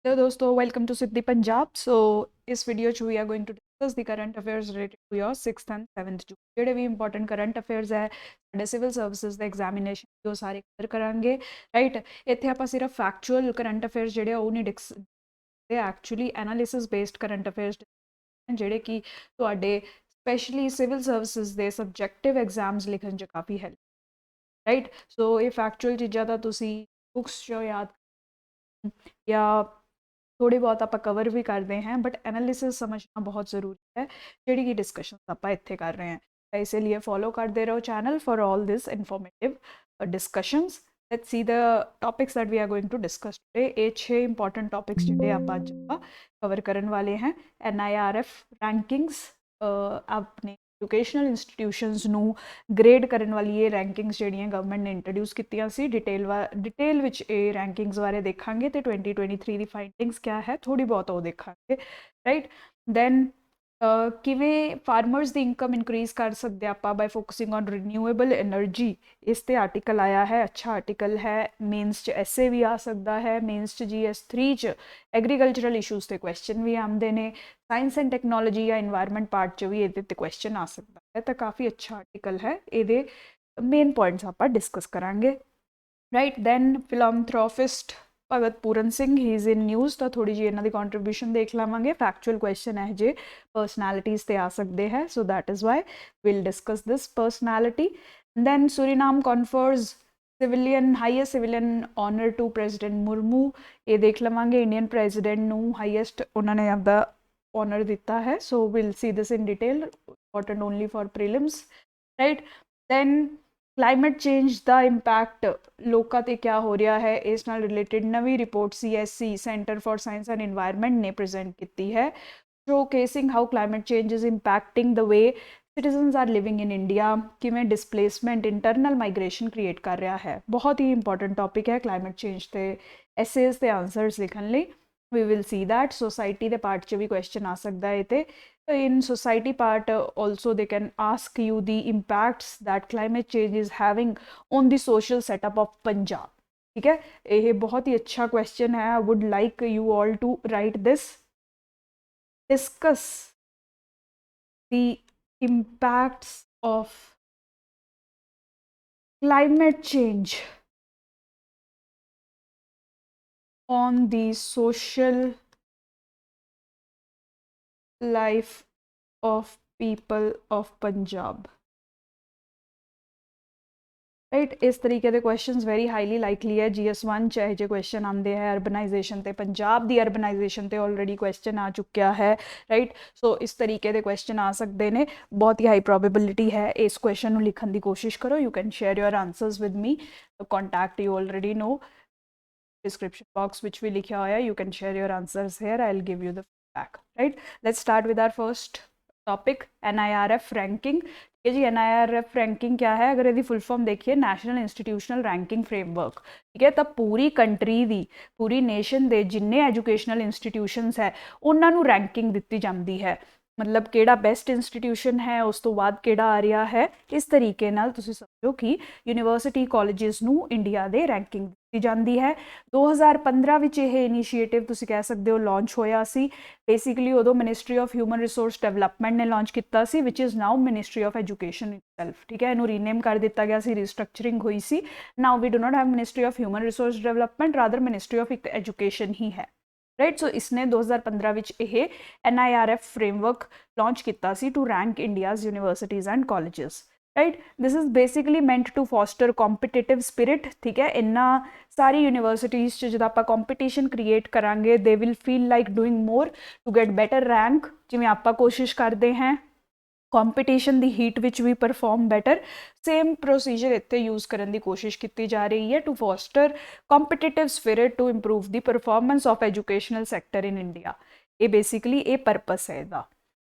Hello दोस्तों, welcome to Siddhi Punjab. So इस video च we are going to discuss the current affairs related to your 6th and 7th June. ਜਿਹੜੇ ਵੀ important current affairs ਹੈ ਸਾਡੇ civil services ਦੇ examination ਉਹ ਸਾਰੇ ਕਵਰ ਕਰਾਂਗੇ। ਰਾਈਟ, ਇੱਥੇ ਆਪਾਂ ਸਿਰਫ ਫੈਕਚੁਅਲ ਕਰੰਟ ਅਫੇਅਰਸ ਜਿਹੜੇ ਆ ਉਹ ਨਹੀਂ ਤੇ actually analysis based current affairs ਜਿਹੜੇ ਕਿ ਤੁਹਾਡੇ ਸਪੈਸ਼ਲੀ ਸਿਵਲ ਸਰਵਿਸਿਜ਼ ਦੇ ਸਬਜੈਕਟਿਵ ਐਗਜ਼ਾਮਸ ਲਿਖਣ 'ਚ ਕਾਫੀ ਹੈਲਪ। ਰਾਈਟ, ਸੋ ਇਹ ਫੈਕਚੁਅਲ ਚੀਜ਼ਾਂ ਤਾਂ ਤੁਸੀਂ ਬੁੱਕਸ 'ਚੋਂ ਯਾਦ ਜਾਂ थोड़ी बहुत आप कवर भी करते हैं, बट एनालिसिस समझना बहुत ज़रूरी है जी की डिस्कशन आप इतने कर रहे हैं। तो इसीलिए फॉलो करते रहो channel for all this informative discussions. Let's see the topics that we are going to discuss today. ये 6 इंपॉर्टेंट टॉपिक्स जिहड़े आप अज कवर करने वाले हैं। NIRF रैंकिंग्स अपने एजुकेशनल इंस्टीट्यूशनस नू ग्रेड करने वाली ये रैंकिंग्स जिहड़ियां गवर्नमेंट ने इंट्रोड्यूस कीतियां सी। डिटेल विच ये रैंकिंग्स बारे देखांगे तो 2023 की फाइंडिंग्स क्या है थोड़ी बहुत वो देखांगे। राइट, दैन किवें फार्मर्स की इनकम इनक्रीज कर सकते आप bye focusing on renewable energy. इस ते आर्टिकल आया है, अच्छा आर्टिकल है। मेन्स च ऐसे भी आ सकता है, मेन्स च GS3 च एग्रीकल्चरल इशूज़ के क्वेश्चन भी आते हैं। साइंस एंड टैक्नोलॉजी या इन्वायरमेंट पार्ट च भी ये क्वेश्चन आ सकता है। तो काफ़ी अच्छा आर्टिकल है, ये मेन पॉइंट्स आप डिस्कस करांगे। Right, then philanthropist Bhagat Puran Singh he is in news. तो थोड़ी जी इन्हों की कॉन्ट्रीब्यूशन देख लवेंगे। फैक्चुअल क्वेश्चन है जे पर्सनैलिटीज़ ते आ सकते हैं, so that is why will discuss this personality. Then Suriname confers civilian highest civilian honour to president Murmu. ये देख लवेंगे इंडियन प्रेजिडेंट नू हाईएस्ट उन्होंने आपका ऑनर दिता है। So will see this in detail, important only for prelims. Right, then climate change का impact लोगों ते क्या हो रहा है, इस नाल रिलेटेड नवी report CSC centre for science and environment ने प्रेजेंट की है, showcasing how climate change is impacting the way citizens are living in India. किमें डिसप्लेसमेंट इंटरनल माइग्रेशन क्रिएट कर रहा है। बहुत ही इंपॉर्टेंट टॉपिक है क्लाइमेट चेंज के एसेज के आंसर्स लिखने लिए। We will see that society के पार्ट च भी क्वेश्चन आ सकता है। तो in society part also they can ask you the impacts that climate change is having on the social setup of Punjab। ठीक है, ये बहुत ही अच्छा क्वेश्चन है। I would like you all to write this, discuss the impacts of climate change on the social life of people of Punjab। Right, इस तरीके के questions very highly likely है GS1 चाहे जो क्वेश्चन आते हैं अर्बनाइजेशन ते पंजाब दी अर्बनाइजेशन ते ऑलरेडी क्वेश्चन आ चुका है। राइट, सो इस तरीके के क्वेश्चन आ सकते हैं, बहुत ही हाई प्रोबेबिलिटी है। इस क्वेश्चन लिखने की कोशिश करो। You can share your answers with me, contact you already know description box विच भी लिखा हुआ है। You can share your answers here, I will give you the feedback. Right, let's start with our first topic NIRF ranking. ये जी NIRF ranking क्या है, अगर यदि फुल फॉर्म देखिए नैशनल इंस्टीट्यूशनल रैंकिंग फ्रेमवर्क। ठीक है, तो पूरी कंट्री दी पूरी नेशन के जिन्ने एजुकेशनल इंस्टीट्यूशनस है उन्होंने रैंकिंग दी जाती है। मतलब केड़ा बेस्ट इंस्टीट्यूशन है, उस तो बाद केड़ा आ रहा है। इस तरीके नाल तुसी समझो कि यूनिवर्सिटी कॉलेजेस नू इंडिया दे रैंकिंग दी जाती है। 2015 विच यह इनीशिएटिव तुसी कह सकते हो लॉन्च होया सी। बेसिकली उदों ministry of human resource development ने लॉन्च किया सी, which is now ministry of education itself. ठीक है, इनू रीनेम कर दिता गया सी, रिस्ट्रक्चरिंग हुई सी। Now we do not have ministry of human resource development, rather ministry of education ही है। राइट, सो इसने 2015 विच यह NIRF फ्रेमवर्क लॉन्च किया सी to rank India's universities and colleges. Right, this is basically meant to foster competitive spirit. ठीक है, इन्ना सारी यूनिवर्सिटीज़ जो आप कॉम्पीटिशन क्रिएट करांगे they will feel like doing more to get better rank. जिमें आप कोशिश करते हैं कॉम्पीटिशन की हीट विच भी परफॉर्म बैटर, सेम प्रोसीजर इत्थे यूज़ करने की कोशिश की जा रही है to foster competitive spirit to improve the performance of educational sector in India. ये बेसिकली ये परपस है इसका।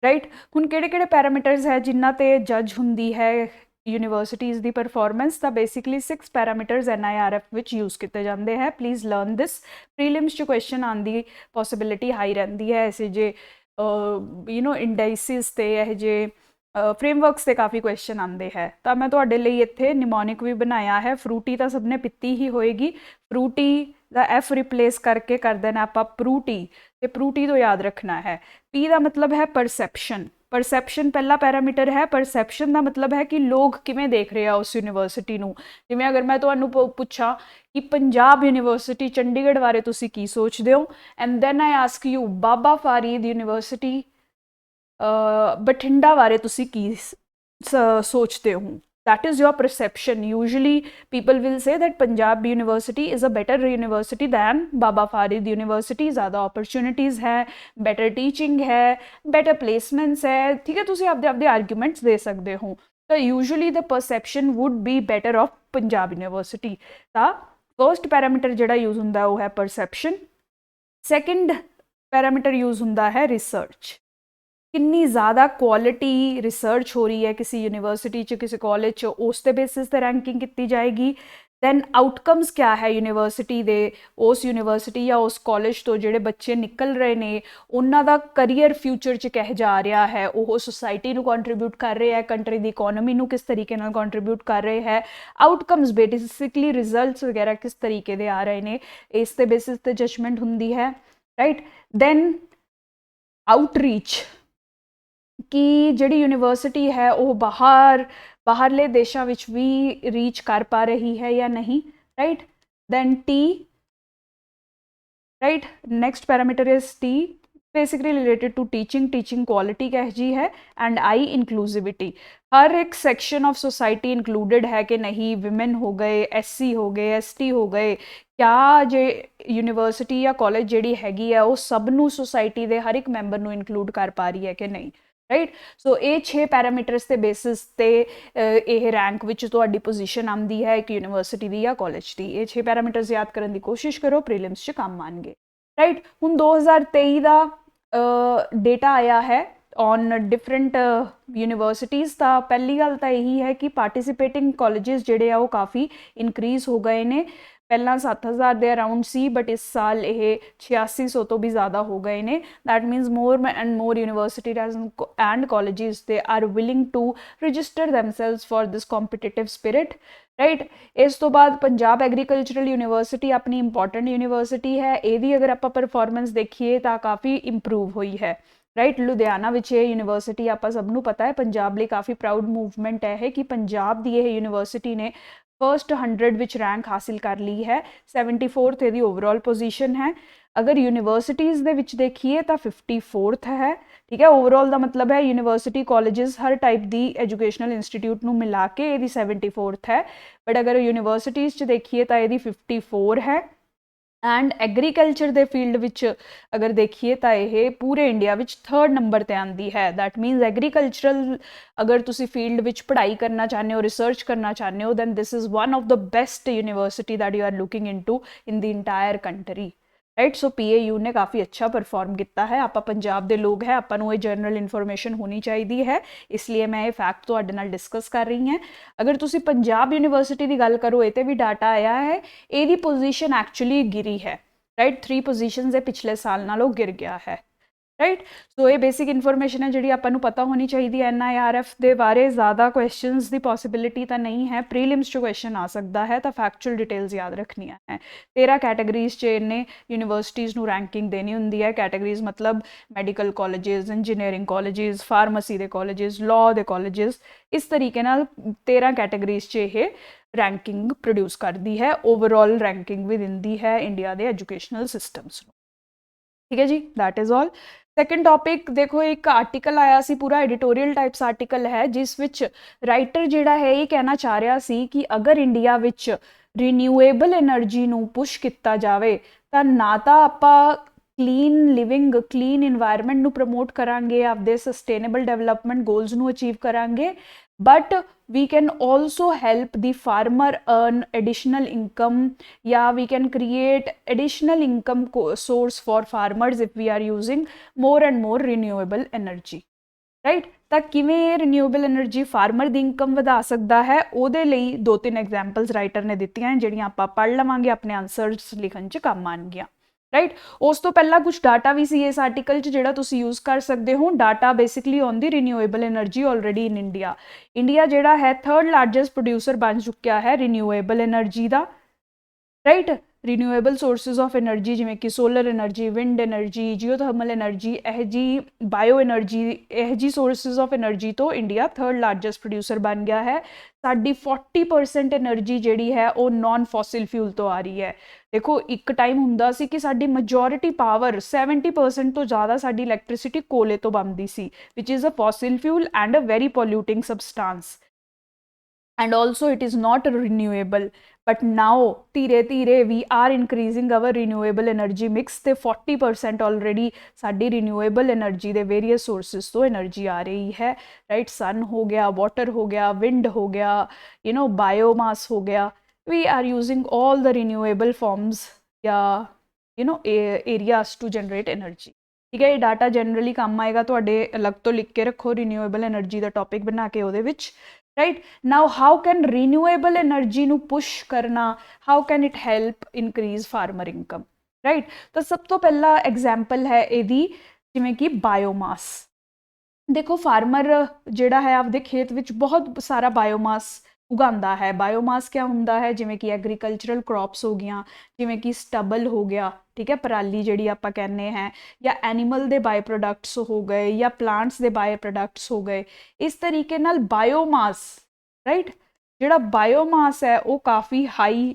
राइट, हुण किहड़े पैरामीटर्स है जिन्हां ते जज हुंदी है यूनिवर्सिटीज़ की परफॉर्मेंस। तो बेसिकली 6 पैरामीटर्स NIRF विच यूज़ किए जाते हैं। प्लीज़ लर्न दिस, प्रीलिम्स च क्वेश्चन आने की पॉसिबिलिटी हाई रहिंदी है। ऐसे जे इंडाइसिस ते यह जे फ्रेमवर्क्स से काफ़ी क्वेश्चन आते हैं। तो मैं तुहाडे लई इत्थे निमोनिक भी बनाया है। फ्रूटी तो सबने पीती ही होएगी। फ्रूटी ਦਾ ਐਫ ਰਿਪਲੇਸ ਕਰਕੇ ਕਰ ਦੇਣਾ ਆਪਾਂ ਪ੍ਰੂਟੀ, ਤੇ ਪ੍ਰੂਟੀ ਤੋਂ ਯਾਦ ਰੱਖਣਾ ਹੈ। ਪੀ ਦਾ ਮਤਲਬ ਹੈ ਪਰਸੈਪਸ਼ਨ, परसैप्शन पहला पैरामीटर है। परसैप्शन का मतलब है कि लोग किवें देख रहे हैं उस यूनिवर्सिटी नूं। जिवें अगर मैं तुहानूं पुछां कि पंजाब यूनिवर्सिटी चंडीगढ़ बारे तुसीं की सोचदे हो, and then I ask you Baba Farid university Bathinda बारे तुसीं की सोचते हो, that is your perception. Usually people will say that Punjab University is a better university than Baba Farid University. ज़्यादा opportunities है, better teaching है, better placements है, ठीक है, तुसीं आपदे आपदे arguments दे सकते हो। तो usually the perception would be better of Punjab University। ਤਾਂ first parameter ਜਿਹੜਾ यूज ਹੁੰਦਾ वो है perception। second parameter यूज ਹੁੰਦਾ है research, कितनी ज़्यादा क्वालिटी रिसर्च हो रही है किसी यूनिवर्सिटी च, किसी कॉलेज च, उस दे बेसिस ते रैंकिंग की जाएगी। दैन आउटकम्स क्या है यूनिवर्सिटी दे, उस यूनिवर्सिटी या उस कॉलेज तो ਜਿਹੜੇ ਬੱਚੇ ਨਿਕਲ ਰਹੇ ਨੇ ਉਹਨਾਂ ਦਾ ਕਰੀਅਰ ਫਿਊਚਰ 'ਚ ਕਿਹ ਜਾ ਰਿਹਾ ਹੈ, ਉਹ ਸੁਸਾਇਟੀ ਨੂੰ ਕੰਟਰੀਬਿਊਟ ਕਰ ਰਹੇ ਹੈ, ਕੰਟਰੀ ਦੀ ਇਕੋਨਮੀ ਨੂੰ ਕਿਸ ਤਰੀਕੇ ਨਾਲ ਕੰਟਰੀਬਿਊਟ ਕਰ ਰਹੇ ਹੈ, ਆਊਟਕਮਸ ਬੇਸਿਕਲੀ ਰਿਜ਼ਲਟਸ ਵਗੈਰਾ ਕਿਸ ਤਰੀਕੇ ਦੇ ਆ ਰਹੇ ਨੇ, ਇਸ ਦੇ ਬੇਸਿਸ ਤੇ ਜਜਮੈਂਟ ਹੁੰਦੀ ਹੈ, ਰਾਈਟ। ਦੈਨ ਆਊਟਰੀਚ, कि जिहड़ी यूनिवर्सिटी है वो बाहरले देशों विच भी रीच कर पा रही है या नहीं, right. Then T, right, next parameter is T, basically related to teaching quality कह जी है। एंड आई इंक्लूसिविटी, हर एक सेक्शन ऑफ सोसाइटी इंक्लूडेड है कि नहीं, विमेन हो गए, SC हो गए, ST हो गए, क्या जे यूनिवर्सिटी या कॉलेज जिहड़ी हैगी है वो सबनों सोसाइटी के हर एक मैंबर नूं इंक्लूड कर पा रही है कि नहीं, राइट। सो ये 6 पैरामीटर्स के बेसिस ते यह रैंक विच तुहाडी पोजीशन आंदी है एक यूनिवर्सिटी दी या कॉलेज दी। ये 6 पैरामीटर्स याद करने की कोशिश करो, प्रीलिम्स च काम आएंगे, राइट। हुण 2023 का डेटा आया है ऑन डिफरेंट यूनिवर्सिटीज़। तो पहली गल तो यही है कि पार्टिसिपेटिंग कॉलेजेस जिहड़े आ वो काफ़ी इनक्रीज़ हो गए ने। पहला 7000 के अराउंड सी, बट इस साल ये 8600 तो भी ज़्यादा हो गए ने। That means more and more universities and colleges they are willing to register themselves for this competitive spirit, right. इस तो बाद पंजाब एग्रीकल्चरल यूनिवर्सिटी अपनी इंपॉर्टेंट यूनिवर्सिटी है, यदी अगर आप परफॉर्मेंस देखिए तो काफ़ी इंप्रूव हुई है, राइट। लुधियाना विच ये यूनिवर्सिटी आप सबनों पता है पंजाब लिए काफ़ी प्राउड मूवमेंट है कि पंजाब की यह यूनिवर्सिटी ने फर्स्ट 100 विच रैंक हासिल कर ली है। 74th यदि ओवरऑल पोजीशन है। अगर यूनिवर्सिटीज़ दे विच देखिए तो 54th है, ठीक है। ओवरऑल का मतलब है यूनिवर्सिटी कॉलेजेस हर टाइप की एजुकेशनल इंस्टीट्यूट नूं मिला के यदि 74th है, बट अगर यूनिवर्सिटीज़ च देखिए तो यदि 54 है। एंड एग्रीकल्चर के फील्ड विच अगर देखिए तो यह पूरे इंडिया विच 3rd नंबर पर आती है। दैट मीनस एग्रीकल्चरल अगर तुसी फील्ड विच पढ़ाई करना चाहते हो, रिसर्च करना चाहते हो, then this is one of the best university that you are looking into in the entire country, right. So PAU ने काफ़ी अच्छा परफॉर्म किया है। आप पंजाब के लोग हैं, आपू ये जनरल इन्फॉर्मेशन होनी चाहिए है, इसलिए मैं ये फैक्ट तुहाडे नाल डिस्कस कर रही हैं। अगर तुसी पंजाब यूनिवर्सिटी की गल करो, ये भी डाटा आया है, यदी पोजीशन एक्चुअली गिरी है, राइट। 3 पोजीशन पिछले साल नालों गिर गया है, राइट। सो ये बेसिक इन्फॉर्मेशन है जी आपको पता होनी चाहिए। NIRF के बारे ज़्यादा क्वेश्चंस की पॉसिबिलिटी तो नहीं है, प्रीलिम्स जो क्वेश्चन आ सकता है, तो फैक्चुअल डिटेल्स याद रखनी है। 13 कैटेगरीज च इन्हें यूनिवर्सिटीज़ नूं रैंकिंग देनी होंदी है। कैटेगरीज मतलब medical colleges, engineering colleges, pharmacy के कॉलेजेस, लॉ के कॉलेजेस, इस तरीके नाल 13 कैटेगरीज च ये रैंकिंग प्रोड्यूस करती है, ओवरऑल रैंकिंग भी दिंदी है इंडिया के एजुकेशनल सिस्टम्स, ठीक है जी। That is all. Second topic देखो, एक आर्टिकल आया सी, पूरा एडिटोरियल टाइप्स आर्टिकल है, जिस विच राइटर जिहड़ा है ये कहना चाह रहा सी कि अगर इंडिया विच रिन्यूएबल एनर्जी नूं पुश किया जाए तो ना तो आपां क्लीन लिविंग, क्लीन इन्वायरमेंट नूं प्रमोट करांगे, आपदे सस्टेनेबल डेवलपमेंट गोल्स नूं अचीव करांगे, but we can also help the farmer earn additional income, या we can create additional income source for farmers if we are using more and more renewable energy, right। तो किवें renewable energy farmer की income वधा सकता है, उहदे लई 2-3 examples writer ने दित्तियां जिहड़ियां आपां पढ़ लवांगे, अपने आंसर्स लिखण च काम आउणगियां, राइट। उस तो पहला कुछ डाटा भी सी इस आर्टिकल जिहड़ा तुसीं यूज कर सकते हो। Data basically on the renewable energy already in India. India जिहड़ा है 3rd लार्जेस्ट प्रोड्यूसर बन चुका है रिन्यूएबल एनर्जी का, right. Renewable sources of energy ਜਿਵੇਂ ਕਿ solar energy, wind energy, geothermal energy, ਇਹ ਜੀ ਬਾਇਓ એનર્ਜੀ, ਇਹ ਜੀ ਸੋਰਸਿਸ ਆਫ એનર્ਜੀ ਤੋਂ ਇੰਡੀਆ 3rd ਲਾਰਜੈਸਟ ਪ੍ਰੋਡਿਊਸਰ ਬਣ ਗਿਆ ਹੈ। ਸਾਡੀ 40% એનર્ਜੀ ਜਿਹੜੀ ਹੈ ਉਹ ਨॉन ਫੋਸਿਲ ਫਿਊਲ ਤੋਂ ਆ ਰਹੀ ਹੈ। ਦੇਖੋ ਇੱਕ ਟਾਈਮ ਹੁੰਦਾ ਸੀ ਕਿ ਸਾਡੀ ਮੈਜੋਰਿਟੀ ਪਾਵਰ 70% ਤੋਂ ਜ਼ਿਆਦਾ ਸਾਡੀ ਇਲੈਕਟ੍ਰਿਸਿਟੀ ਕੋਲੇ ਤੋਂ ਬਣਦੀ ਸੀ, which is a fossil fuel and a very polluting substance, and also it is not renewable, but now ਧੀਰੇ ਧੀਰੇ we are increasing our renewable energy mix ਤੇ 40% already ਸਾਡੀ renewable energy ਦੇ various sources ਤੋਂ energy ਆ ਰਹੀ ਹੈ, right? sun ਹੋ ਗਿਆ, water ਹੋ ਗਿਆ, wind ਹੋ ਗਿਆ, you know, biomass ਹੋ ਗਿਆ, we are using all the renewable forms ਜਾਂ you know areas to generate energy। ਠੀਕ ਹੈ, ਇਹ ਡਾਟਾ ਜਨਰਲੀ ਕੰਮ ਆਏਗਾ ਤੁਹਾਡੇ, ਅਲੱਗ ਤੋਂ ਲਿਖ ਕੇ ਰੱਖੋ ਰਿਨਿਊਏਬਲ એનર્ਜੀ ਦਾ ਟੌਪਿਕ ਬਣਾ ਕੇ ਉਹਦੇ ਵਿੱਚ, right? Now how can renewable energy ਨੂੰ push ਕਰਨਾ, how can it help increase farmer income, right? ਤਾਂ ਸਭ ਤੋਂ ਪਹਿਲਾ ਐਗਜ਼ਾਮਪਲ ਹੈ ਇਹਦੀ ਜਿਵੇਂ ਕਿ ਬਾਇਓਮਾਸ। ਦੇਖੋ ਫਾਰਮਰ ਜਿਹੜਾ ਹੈ ਆਪਦੇ ਖੇਤ ਵਿੱਚ ਬਹੁਤ ਸਾਰਾ ਬਾਇਓਮਾਸ ਉਗਾਉਂਦਾ ਹੈ। ਬਾਇਓਮਾਸ ਕਿਆ ਹੁੰਦਾ ਹੈ, ਜਿਵੇਂ ਕਿ ਐਗਰੀਕਲਚਰਲ ਕ੍ਰੌਪਸ ਹੋ ਗਈਆਂ, ਜਿਵੇਂ ਕਿ ਸਟਬਲ ਹੋ ਗਿਆ, ਠੀਕ ਹੈ, ਪਰਾਲੀ ਜਿਹੜੀ ਆਪਾਂ ਕਹਿੰਦੇ ਹੈ, ਜਾਂ ਐਨੀਮਲ ਦੇ ਬਾਈ ਪ੍ਰੋਡਕਟਸ ਹੋ ਗਏ, ਜਾਂ ਪਲਾਂਟਸ ਦੇ ਬਾਈ ਪ੍ਰੋਡਕਟਸ ਹੋ ਗਏ। ਇਸ ਤਰੀਕੇ ਨਾਲ ਬਾਇਓਮਾਸ, ਰਾਈਟ, ਜਿਹੜਾ ਬਾਇਓਮਾਸ ਹੈ ਉਹ ਕਾਫੀ ਹਾਈ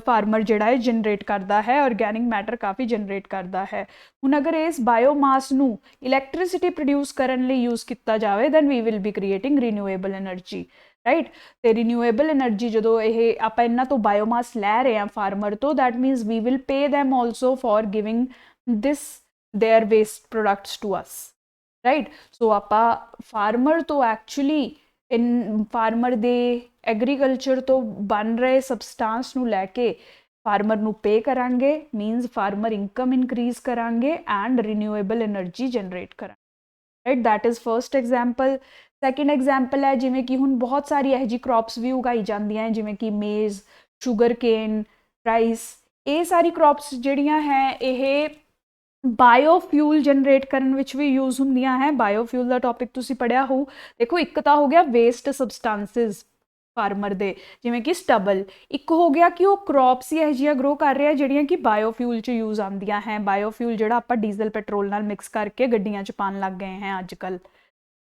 ਫਾਰਮਰ ਜਿਹੜਾ ਹੈ ਜਨਰੇਟ ਕਰਦਾ ਹੈ, ਆਰਗੈਨਿਕ ਮੈਟਰ ਕਾਫੀ ਜਨਰੇਟ ਕਰਦਾ ਹੈ। ਹੁਣ ਅਗਰ ਇਸ ਬਾਇਓਮਾਸ ਨੂੰ ਇਲੈਕਟ੍ਰਿਸਿਟੀ ਪ੍ਰੋਡਿਊਸ ਕਰਨ ਲਈ ਯੂਜ਼ ਕੀਤਾ ਜਾਵੇ then we will be creating renewable energy, right? ਤੇ ਰੀਨਿਊਏਬਲ એનર્ਜੀ ਜਦੋਂ ਇਹ ਆਪਾਂ ਇਹਨਾਂ ਤੋਂ ਬਾਇਓਮਾਸ ਲੈ ਰਹੇ ਹਾਂ ਫਾਰਮਰ ਤੋਂ, that means we will pay them also for giving this their waste products to us, right? so ਆਪਾਂ ਫਾਰਮਰ ਤੋਂ ਐਕਚੁਅਲੀ ਫਾਰਮਰ ਦੇ ਐਗਰੀਕਲਚਰ ਤੋਂ ਬਣ ਰਹੇ ਸਬਸਟੈਂਸ ਨੂੰ ਲੈ ਕੇ ਫਾਰਮਰ ਨੂੰ ਪੇ ਕਰਾਂਗੇ, ਮੀਨਸ ਫਾਰਮਰ ਇਨਕਮ ਇਨਕਰੀਜ਼ ਕਰਾਂਗੇ ਐਂਡ ਰੀਨਿਊਏਬਲ એનર્ਜੀ ਜਨਰੇਟ ਕਰਾਂਗੇ, right? That is first example. Second example ਹੈ ਜਿਵੇਂ ਕਿ ਹੁਣ ਬਹੁਤ ਸਾਰੀ ਇਹੋ ਜਿਹੀ ਕ੍ਰੌਪਸ ਵੀ ਉਗਾਈ ਜਾਂਦੀਆਂ ਜਿਵੇਂ ਕਿ ਮੇਜ਼, ਸ਼ੂਗਰ ਕੇਨ, ਰਾਈਸ, ਇਹ ਸਾਰੀ ਕ੍ਰੌਪਸ ਜਿਹੜੀਆਂ ਹੈ ਇਹ ਬਾਇਓਫਿਊਲ ਜਨਰੇਟ ਕਰਨ ਵਿੱਚ ਵੀ ਯੂਜ਼ ਹੁੰਦੀਆਂ ਹੈ। ਬਾਇਓਫਿਊਲ ਦਾ ਟੌਪਿਕ ਤੁਸੀਂ ਪੜ੍ਹਿਆ ਹੋਊ। ਦੇਖੋ ਇੱਕ ਤਾਂ ਹੋ ਗਿਆ ਵੇਸਟ ਸਬਸਟੈਂਸਿਸ ਫਾਰਮਰ ਦੇ, ਜਿਵੇਂ ਕਿ ਸਟਬਲ, ਇੱਕ ਹੋ ਗਿਆ ਕਿ ਉਹ ਕ੍ਰੌਪਸ ਹੀ ਇਹੋ ਜਿਹੀਆਂ ਗਰੋ ਕਰ ਰਿਹਾ ਜਿਹੜੀਆਂ ਕਿ ਬਾਇਓਫਿਊਲ 'ਚ ਯੂਜ਼ ਆਉਂਦੀਆਂ ਹੈ। ਬਾਇਓਫਿਊਲ ਜਿਹੜਾ ਆਪਾਂ ਡੀਜ਼ਲ ਪੈਟਰੋਲ ਨਾਲ ਮਿਕਸ ਕਰਕੇ ਗੱਡੀਆਂ 'ਚ ਪਾਉਣ ਲੱਗ ਗਏ ਹੈ ਅੱਜ ਕੱਲ੍ਹ,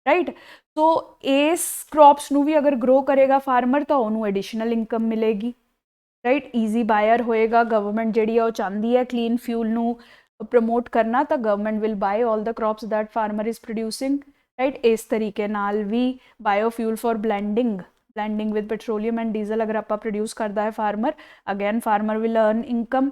ਰਾਈਟ? ਸੋ ਇਸ ਕ੍ਰੌਪਸ ਨੂੰ ਵੀ ਅਗਰ ਗਰੋ ਕਰੇਗਾ ਫਾਰਮਰ ਤਾਂ ਉਹਨੂੰ ਐਡੀਸ਼ਨਲ ਇਨਕਮ ਮਿਲੇਗੀ, ਰਾਈਟ? ਈਜ਼ੀ ਬਾਇਰ ਹੋਏਗਾ। ਗਵਰਨਮੈਂਟ ਜਿਹੜੀ ਆ ਉਹ ਚਾਹੁੰਦੀ ਹੈ ਕਲੀਨ ਫਿਊਲ ਨੂੰ ਪ੍ਰਮੋਟ ਕਰਨਾ, ਤਾਂ government will buy all the crops that farmer is producing, right? ਇਸ ਤਰੀਕੇ ਨਾਲ ਵੀ biofuel for blending with petroleum and diesel ਅਗਰ ਆਪਾਂ ਪ੍ਰੋਡਿਊਸ ਕਰਦਾ ਹੈ farmer, again farmer will earn income.